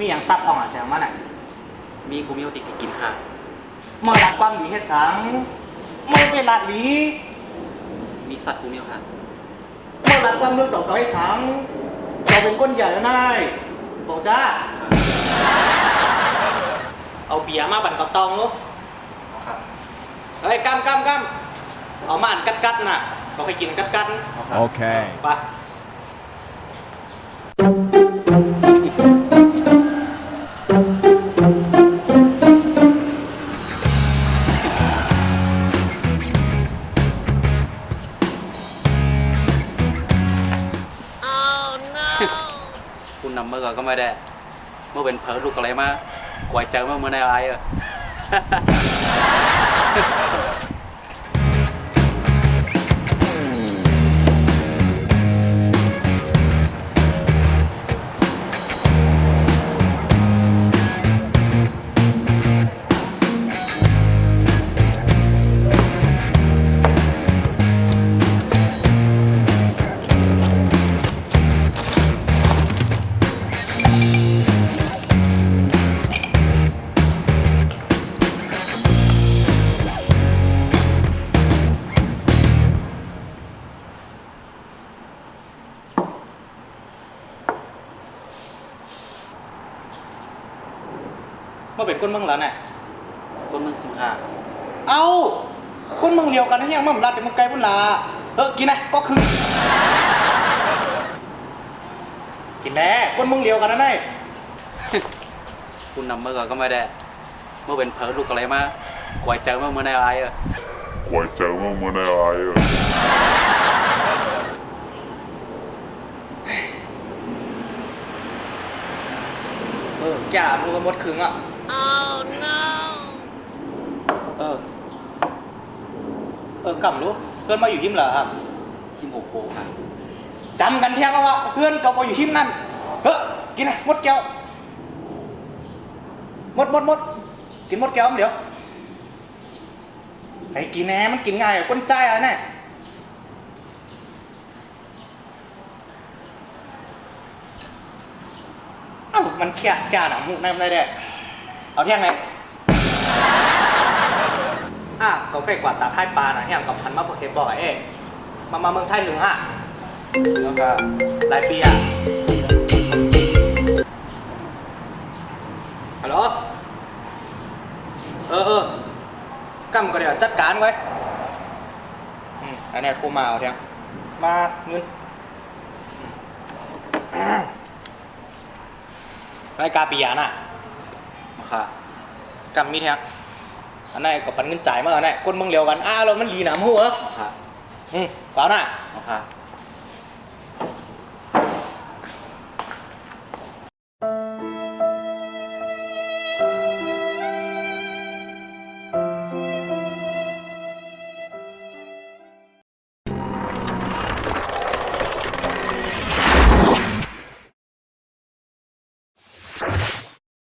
มีอย่างซับอ่องอ่ะแซงมันอ่ะมีกูมีโอติให้กินค่ะเมื่อรัดความดีเฮ็ดสังเมื่อเป็นรัดดี มีสัตว์กูมีค่ะเมื่อรัดความลึกดอกด้อยสังเราเป็นก้นใหญ่แล้วนายโตจ้าเอาเบียร์มาบั่นกับตองลูกเฮ้ยกำเอามาอันกัดน่ะเราเคยกินกัดโอเคไปคุณนำเมื่อก็ไม่ได้เมื่อเป็นเพิร์ลูกอะไรมากวยเจอเมื่อในอะไรอ่ะเมื่อเป็นก้นเมืองแล้วน่ะก้นมึงสุภาเอาก้นเมืองเลียวกันนะยังมั่มรัดเดี๋ยวมึงไกลพุ่นลากินนะก็คือกินแน่ก้นเมืองเลียวกันนะนายคุณนำเมื่อก็ไม่ได้เมื่อเป็นเพิร์ลูกอะไรมากวยเจอเมื่อในอะไรอ่ะQuay mau mana air. แก่มือหมดครึ่งอ่ะ Oh no กำรู้เพื่อนมาอยู่หิมเหรอครับหิมโฮโฮครับจำกันเที่ยงว่าเพื่อนก็มาอยู่หิมนั่นกินไงหมดแก้วหมดกินหมดแก้วเดี๋ยวไอ้กินแหนมันกินง่ายก้นใจอ่ะเนี่ยมันแก่หนังมุกนั่นได้เอาเที่ยงไงเขาไปกวาดตาไทยปลาหน่ะเที่ยงกับพันมาพอเทปบอกมาเมืองไทย1แล้วก็หลายปีอ่ะฮัลโหลกำก็เดี๋ยวจัดการไว้อันนี้กูมาเอาเที่ยงมาเงินรายการปียาน่ะค่ะกำมีเที่ยงอันนี้ก็ปันเงินจ่ายมาอันนี้คนเมืองเร็วกันเรามันดีหนามหัวค่ะเปล่าน่ะค่ะ